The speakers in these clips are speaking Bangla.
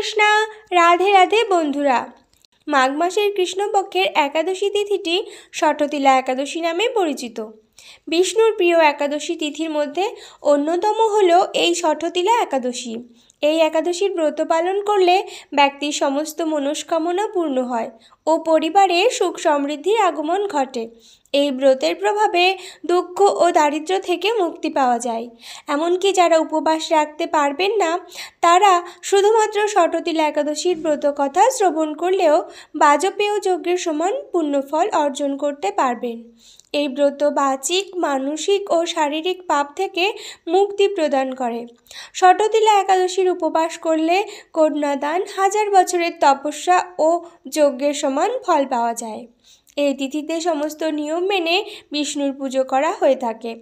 কৃষ্ণা। রাধে রাধে বন্ধুরা। মাঘ মাসের কৃষ্ণপক্ষের একাদশী তিথিটি ষঠতিলা একাদশী নামে পরিচিত। বিষ্ণুর প্রিয় একাদশী তিথির মধ্যে অন্যতম হল এই ষঠতিলা একাদশী। এই একাদশীর ব্রত পালন করলে ব্যক্তির সমস্ত মনস্কামনা পূর্ণ হয় ও পরিবারে সুখ সমৃদ্ধির আগমন ঘটে। এই ব্রতের প্রভাবে দুঃখ ও দারিদ্র্য থেকে মুক্তি পাওয়া যায়। এমনকি যারা উপবাস রাখতে পারবেন না, তারা শুধুমাত্র ষঠতিলা একাদশীর ব্রত কথা শ্রবণ করলেও বাজপেয় যজ্ঞের সমান পুণ্যফল অর্জন করতে পারবেন। এই ব্রত বাচিক, মানসিক ও শারীরিক পাপ থেকে মুক্তি প্রদান করে। ষঠতিলা একাদশীর উপবাস করলে কন্যাদান, 1000 বছরের তপস্যা ও যজ্ঞের সমান ফল পাওয়া যায়। এই তিথিতে সমস্ত নিয়ম মেনে বিষ্ণুর পুজো করা হয়ে থাকে।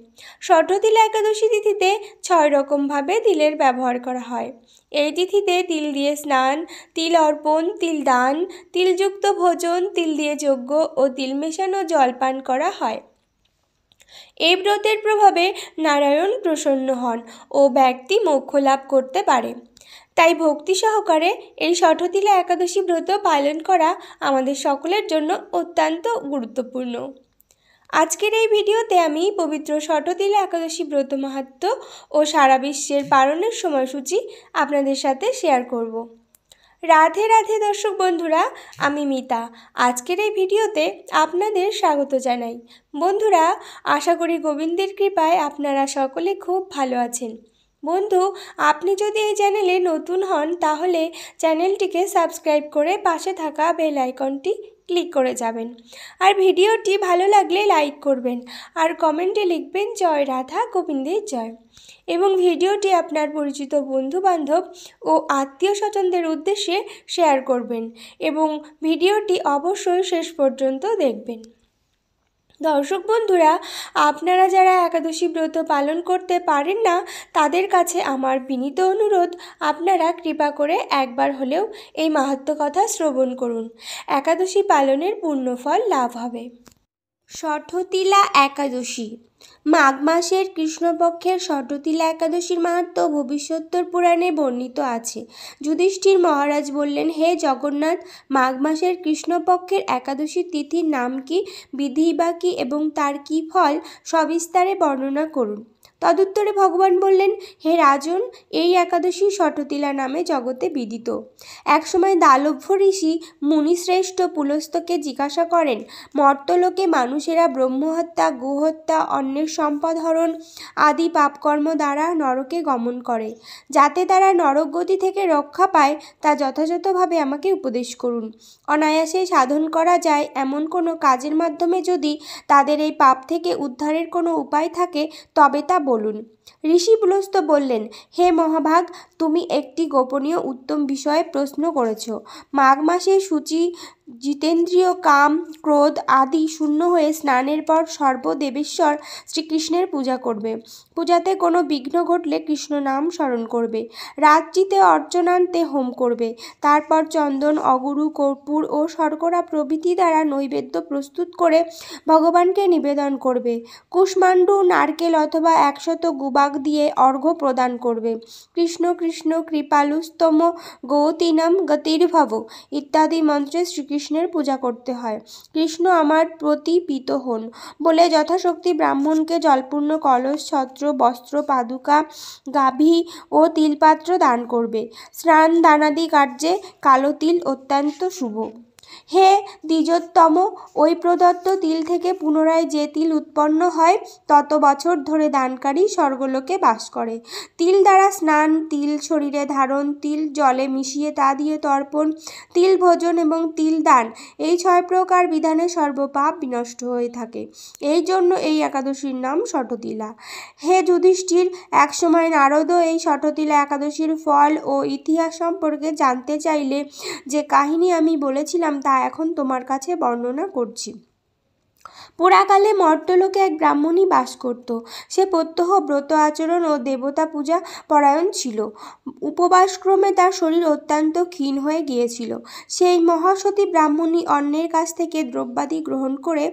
ষঠতিলা একাদশী তিথিতে 6 রকমভাবে তিলের ব্যবহার করা হয়। এই তিথিতে তিল দিয়ে স্নান, তিল অর্পণ, তিল দান, তিলযুক্ত ভোজন, তিল দিয়ে যজ্ঞ ও তিল মেশানো জল পান করা হয়। এই ব্রতের প্রভাবে নারায়ণ প্রসন্ন হন ও ব্যক্তি মোক্ষ লাভ করতে পারে। তাই ভক্তি সহকারে এই ষঠতিলা একাদশী ব্রত পালন করা আমাদের সকলের জন্য অত্যন্ত গুরুত্বপূর্ণ। আজকের এই ভিডিওতে আমি পবিত্র ষঠতিলা একাদশী ব্রত মাহাত্ম্য ও সারা বিশ্বের পালনের সময়সূচি আপনাদের সাথে শেয়ার করব। রাধে রাধে দর্শক বন্ধুরা, আমি মিতা। আজকের এই ভিডিওতে আপনাদের স্বাগত জানাই। বন্ধুরা, আশা করি গোবিন্দের কৃপায় আপনারা সকলে খুব ভালো আছেন। বন্ধু, আপনি যদি এই চ্যানেলে নতুন হন তাহলে চ্যানেলটিকে সাবস্ক্রাইব করে পাশে থাকা বেল আইকনটি ক্লিক করে যাবেন। আর ভিডিওটি ভালো লাগলে লাইক করবেন আর কমেন্টে লিখবেন জয় রাধা গোবিন্দের জয়। এবং ভিডিওটি আপনার পরিচিত বন্ধু বান্ধব ও আত্মীয় স্বজনদের উদ্দেশ্যে শেয়ার করবেন এবং ভিডিওটি অবশ্যই শেষ পর্যন্ত দেখবেন। দর্শক বন্ধুরা, আপনারা যারা একাদশী ব্রত পালন করতে পারেন না, তাদের কাছে আমার বিনীত অনুরোধ, আপনারা কৃপা করে একবার হলেও এই মাহাত্ম্য কথা শ্রবণ করুন। একাদশী পালনের পুণ্যফল লাভ হবে। ষঠতিলা একাদশী। মাঘ মাসের কৃষ্ণপক্ষের ষঠতিলা একাদশীর মাহাত্ম্য ভবিষ্যোত্তর পুরাণে বর্ণিত আছে। যুধিষ্ঠির মহারাজ বললেন, হে জগন্নাথ, মাঘ মাসের কৃষ্ণপক্ষের একাদশী তিথির নাম কি, বিধি বা কি এবং তার কি ফল, সবিস্তারে বর্ণনা করুন। তদুত্তরে ভগবান বললেন, হে রাজন, এই একাদশী ষঠতিলা নামে জগতে বিদিত। একসময় দালভ্য ঋষি মুনিশ্রেষ্ঠ পুলস্তকে জিজ্ঞাসা করেন, মর্তলোকে মানুষেরা ব্রহ্মহত্যা, গোহত্যা, অন্যের সম্পদ হরণ আদি পাপকর্ম দ্বারা নরকে গমন করে। যাতে তারা নরকগতি থেকে রক্ষা পায় তা যথাযথভাবে আমাকে উপদেশ করুন। অনায়াসে সাধন করা যায় এমন কোনো কাজের মাধ্যমে যদি তাদের এই পাপ থেকে উদ্ধারের কোনো উপায় থাকে তবে তা বলুন। ঋষি পুলস্ত বললেন, হে মহাভাগ, তুমি একটি গোপনীয় উত্তম বিষয়ে প্রশ্ন করেছ। মাঘ মাসে শুচি, জিতেন্দ্রিয়, কাম, ক্রোধ আদি শূন্য হয়ে স্নানের পর সর্বদেবেশ্বর শ্রীকৃষ্ণের পূজা করবে। পূজাতে কোনো বিঘ্ন ঘটলে কৃষ্ণ নাম স্মরণ করবে। রাত্রিতে অর্চনান্তে হোম করবে। তারপর চন্দন, অগুরু, কর্পূর ও শর্করা প্রভৃতি দ্বারা নৈবেদ্য প্রস্তুত করে ভগবানকে নিবেদন করবে। কুষ্মাণ্ডু, নারকেল অথবা 100 গুবাক দিয়ে অর্ঘ্য প্রদান করবে। কৃষ্ণ কৃষ্ণ কৃপালুস্তম গৌতীনাম গতির্ভব ইত্যাদি মন্ত্রে শ্রীকৃষ্ণের পূজা করতে হয়। কৃষ্ণ আমার প্রতি প্রীত হন বলে যথাশক্তি ব্রাহ্মণকে জলপূর্ণ কলস, ছত্র, বস্ত্র, পাদুকা, গাভী ও তিলপাত্র দান করবে। স্নান দানাদি কার্যে কালো তিল অত্যন্ত শুভ। হে দ্বিজোত্তম, ওই প্রদত্ত তিল থেকে পুনরায় যে তিল উৎপন্ন হয় তত বছর ধরে দানকারী স্বর্গলোকে বাস করে। তিল দ্বারা স্নান, তিল শরীরে ধারণ, তিল জলে মিশিয়ে তা দিয়ে তর্পণ, তিল ভোজন এবং তিল দান, এই 6 প্রকার বিধানে সর্বপাপ বিনষ্ট হয়ে থাকে। এই জন্য এই একাদশীর নাম ষঠতিলা। হে যুধিষ্ঠির, একসময় নারদও এই ষঠতিলা একাদশীর ফল ও ইতিহাস সম্পর্কে জানতে চাইলে যে কাহিনী আমি বলেছিলাম তা এখন তোমার কাছে বর্ণনা করছি। পুরাকালে মর্ত্যলোকে এক ব্রাহ্মণী বাস করত। সে প্রত্যহ ব্রত আচরণ ও দেবতা পূজা পরায়ণ ছিল। উপবাসক্রমে তার শরীর অত্যন্ত ক্ষীণ হয়ে গিয়েছিল। সেই মহাসতী ব্রাহ্মণী অন্যের কাছ থেকে দ্রব্যাদি গ্রহণ করে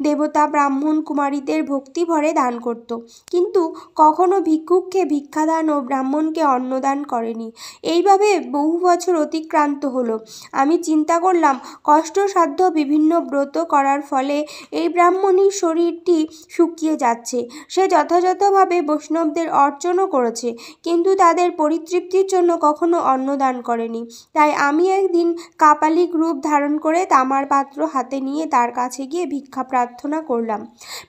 দেবতা, ব্রাহ্মণ, কুমারীদের ভক্তি ভরে দান করত, কিন্তু কখনো ভিক্ষুককে ভিক্ষাদান ও ব্রাহ্মণকে অন্নদান করেনি। এইভাবে বহু বছর অতিক্রান্ত হলো। আমি চিন্তা করলাম, কষ্টসাধ্য বিভিন্ন ব্রত করার ফলে এই ব্রাহ্মণীর শরীরটি শুকিয়ে যাচ্ছে। সে যথাযথভাবে বৈষ্ণবদের অর্চনও করেছে, কিন্তু তাদের পরিতৃপ্তির জন্য কখনো অন্নদান করেনি। তাই আমি একদিন কাপালিক রূপ ধারণ করে তামার পাত্র হাতে নিয়ে তার কাছে গিয়ে ভিক্ষা প্রার্থনা করলাম।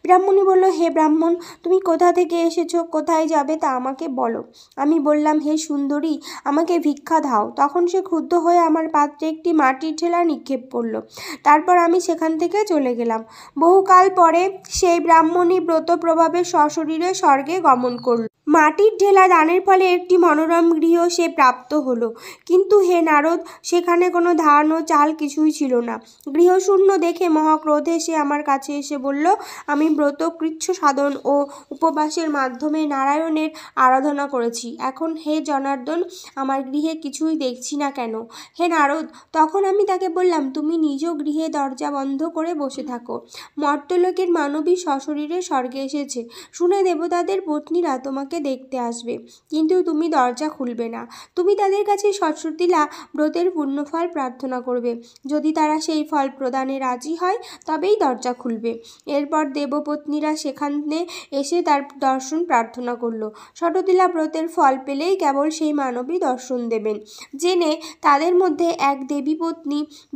ব্রাহ্মণী বলল, হে ব্রাহ্মণ, তুমি কোথা থেকে এসেছো, কোথায় যাবে তা আমাকে বলো। আমি বললাম, হে সুন্দরী, আমাকে ভিক্ষা দাও। তখন সে ক্ষুব্ধ হয়ে আমার পাত্রে একটি মাটির ঢেলা নিক্ষেপ করলো। তারপর আমি সেখান থেকে চলে গেলাম। বহুকাল পরে সেই ব্রাহ্মণী ব্রত প্রভাবে সশরীরে স্বর্গে গমন করল। মাটির ঢেলা দানের ফলে একটি মনোরম গৃহ সে প্রাপ্ত হলো। কিন্তু হে নারদ, সেখানে কোনো ধান ও চাল কিছুই ছিল না। গৃহশূন্য দেখে মহাক্রোধে সে আমার কাছে এসে বলল, আমি ব্রত কৃচ্ছ সাধন ও উপবাসের মাধ্যমে নারায়ণের আরাধনা করেছি। এখন হে জনার্দন, আমার গৃহে কিছুই দেখছি না কেন? হে নারদ, তখন আমি তাকে বললাম, তুমি নিজ গৃহে দরজা বন্ধ করে বসে থাকো। মর্ত্যলোকের মানবী সশরীরে স্বর্গে এসেছে শুনে দেবতাদের পত্নীরা তোমাকে দেখতে আসবে, কিন্তু তুমি দরজা খুলবে না। তুমি তাদের কাছে সৎসতিলা ব্রতের পুণ্যফল প্রার্থনা করবে। যদি তারা সেই ফল প্রদানে রাজি হয় তবেই দরজা খুলবে। এরপর দেবপত্নীরা সেখানে এসে তার দর্শন প্রার্থনা করল। সৎসতিলা ব্রতের ফল পেলেই কেবল সেই মানবী দর্শন দেবেন। জেনে তাদের মধ্যে এক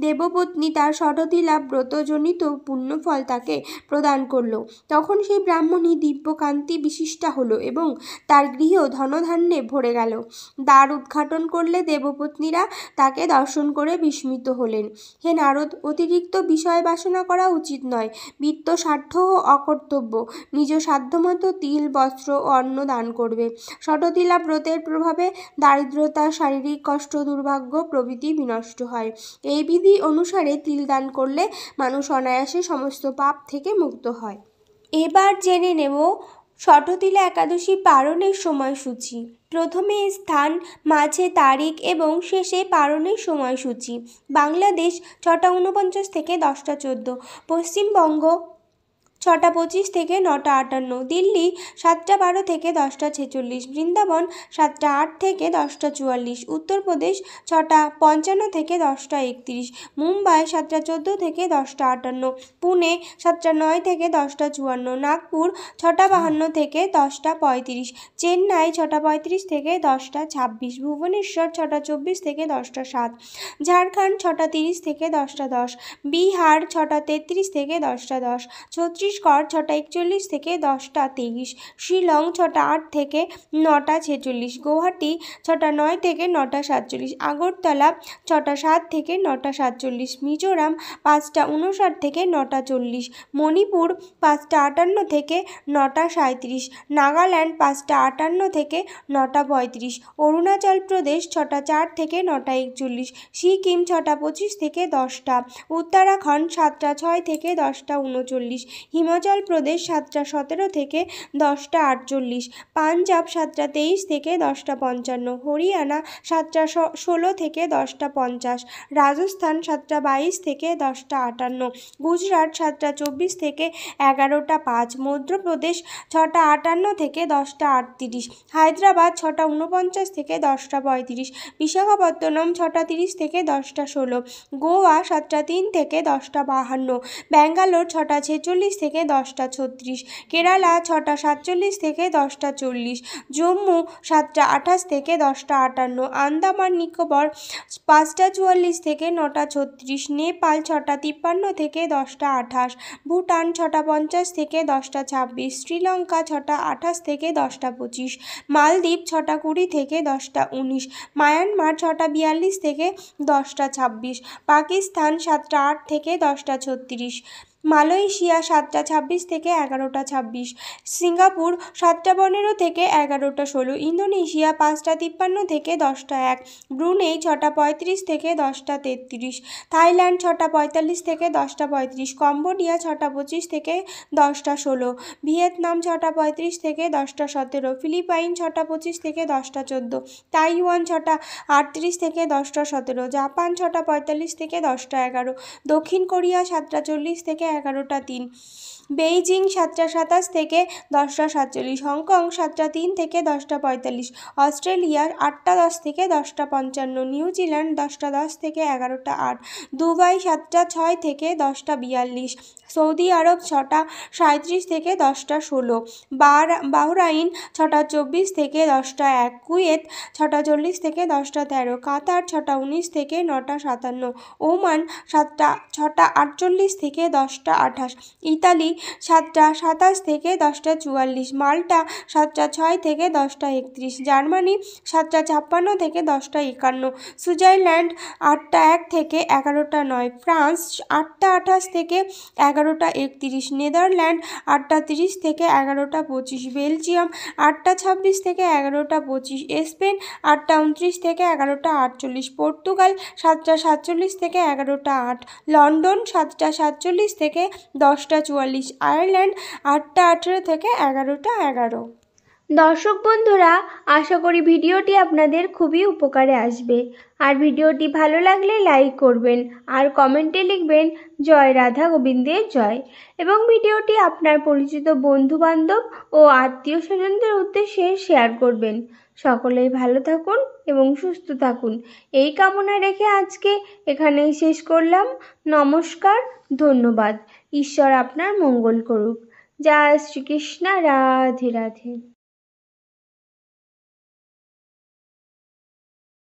দেবপত্নী তার সৎসতিলা ব্রতজনিত পুণ্যফল তাকে প্রদান করল। তখন সেই ব্রাহ্মণী দিব্যকান্তি বিশিষ্টা হলো এবং তার গৃহ ধনধান্যে ভরে গেল। দ্বার উদ্ঘাটন করলে দেবপত্নীরা তাকে দর্শন করে বিস্মিত হলেন। হে নারদ, অতিরিক্ত বিষয় বাসনা করা উচিত নয়। বিত্ত স্বার্থ ও অকর্তব্য। নিজ সাধ্যমতো তিল, বস্ত্র ও অন্ন দান করবে। সৎসতিলা ব্রতের প্রভাবে দারিদ্রতা, শারীরিক কষ্ট, দুর্ভাগ্য প্রভৃতি বিনষ্ট হয়। এই বিধি অনুসারে তিল দান করলে মানুষ অনায়াসে সমস্ত পাপ থেকে মুক্ত হয়। এবার জেনে নেব সৎসতিলা একাদশী পালনের সময়সূচি। প্রথমে স্থান, মাঝে তারিখ এবং শেষে পালনের সময়সূচি। বাংলাদেশ 6টা 49 থেকে 10টা 14, পশ্চিমবঙ্গ 6টা 25 থেকে 9টা 58, দিল্লি 7টা 12 থেকে 10টা 46, বৃন্দাবন 7টা 8 থেকে 10টা 44, উত্তরপ্রদেশ 6টা 55 থেকে 10টা 31, মুম্বাই 7টা 14 থেকে 10টা 58, পুনে 7টা 9 থেকে 10টা 54, নাগপুর 6টা 52 থেকে 10টা 35, চেন্নাই 6টা 35 থেকে 10টা 26, ভুবনেশ্বর 6টা 24 থেকে 10টা 7, ঝাড়খণ্ড 6টা 30 থেকে 10টা 10, বিহার 6টা 33 থেকে 10টা 10, ছত্তিশগড় 6টা 41 থেকে 10টা 23, শিলং 6টা 8 থেকে 9টা 46, গুয়াহাটি 6টা 9 থেকে 9টা 47, আগরতলা 6টা 7 থেকে 9টা 47, মিজোরাম 5টা 59 থেকে 9টা 40, মণিপুর 5টা 58 থেকে 9টা 37, নাগাল্যান্ড 5টা 58 থেকে 9টা 35, অরুণাচল প্রদেশ 6টা 4 থেকে 9টা 41, সিকিম 6টা 25 থেকে 10টা, উত্তরাখণ্ড 7টা 6 থেকে 10টা 39, হিমাচল প্রদেশ 7টা 17 থেকে 10টা 48, পাঞ্জাব 7টা 23 থেকে 10টা 55, হরিয়ানা 7টা 16 থেকে 10টা 50, রাজস্থান 7টা 22 থেকে 10টা 58, গুজরাট 7টা 24 থেকে 11টা 5, মধ্যপ্রদেশ 6টা 58 থেকে 10টা 38, হায়দ্রাবাদ 6টা 49 থেকে 10টা 35, বিশাখাপত্তনম 6টা 30 থেকে 10টা 16, গোয়া 7টা 3 থেকে 10টা 52, ব্যাঙ্গালোর 6টা 46 থেকে 10টা 36, কেরালা 6টা 47 থেকে 10টা 40, জম্মু 7টা 28 থেকে 10টা 58, আন্দামান নিকোবর 5টা 44 থেকে 9টা 36, নেপাল 6টা 53 থেকে 10টা 28, ভুটান 6টা 50 থেকে 10টা 26, শ্রীলঙ্কা 6টা 28 থেকে 10টা 25, মালদ্বীপ 6টা 20 থেকে 10টা 19, মায়ানমার 6টা 42 থেকে 10টা 26, পাকিস্তান 7টা 8 থেকে 10টা 36, মালয়েশিয়া 7টা 26 থেকে 11টা 26, সিঙ্গাপুর 7টা 15 থেকে 11টা 16, ইন্দোনেশিয়া 5টা 53 থেকে 10টা 1, ব্রুনেই 6টা 35 থেকে 10টা 33, থাইল্যান্ড 6টা 45 থেকে 10টা 35, কম্বোডিয়া 6টা 25 থেকে 10টা 16, ভিয়েতনাম 6টা 35 থেকে 10টা 17, ফিলিপাইন 6টা 25 থেকে 10টা 14, তাইওয়ান 6টা 38 থেকে 10টা 17, জাপান 6টা 45 থেকে 10টা 11, দক্ষিণ কোরিয়া 7টা 40 থেকে 11টা 3, বেইজিং 7টা 27 থেকে 10টা 47, হংকং 7টা 3 থেকে 10টা 45, অস্ট্রেলিয়া 8টা 10 থেকে 10টা 55, নিউজিল্যান্ড 10টা 10 থেকে 11টা 8, দুবাই 7টা 6 থেকে 10টা 42, সৌদি আরব 6টা 37 থেকে 10টা 16, বাহরাইন 6টা 24 থেকে 10টা 1, কুয়েত 6টা 40 থেকে 10টা 13, কাতার 6টা 19 থেকে 9টা 57, ওমান 6টা 48 থেকে 10টা 28, ইতালি 7টা 27 থেকে 10টা 44, মাল্টা 7টা 6 থেকে 10টা 31, জার্মানি 7টা 56 থেকে 10টা 51, সুইজারল্যান্ড 8টা 1 থেকে 11টা 9, ফ্রান্স 8টা 28 থেকে 11টা 31, নেদারল্যান্ড 8টা 30 থেকে 11টা 25, বেলজিয়াম 8টা 26 থেকে 11টা 25, স্পেন 8টা 29 থেকে 11টা 48, পর্তুগাল 7টা 47 থেকে 11টা 8, লন্ডন 7টা 47 থেকে 10টা 44, আয়ারল্যান্ড 8টা 18 থেকে 11টা 11। দর্শক বন্ধুরা, আশা করি ভিডিওটি আপনাদের খুবই উপকারে আসবে। আর ভিডিওটি ভালো লাগলে লাইক করবেন আর কমেন্টে লিখবেন জয় রাধা গোবিন্দের জয়, এবং ভিডিওটি আপনার পরিচিত বন্ধুবান্ধব ও আত্মীয় স্বজনদের উদ্দেশ্যে শেয়ার করবেন। সকলেই ভালো থাকুন এবং সুস্থ থাকুন, এই কামনা রেখে আজকে এখানেই শেষ করলাম। নমস্কার, ধন্যবাদ। ঈশ্বর আপনার মঙ্গল করুক। জয় শ্রীকৃষ্ণ, রাধে রাধে।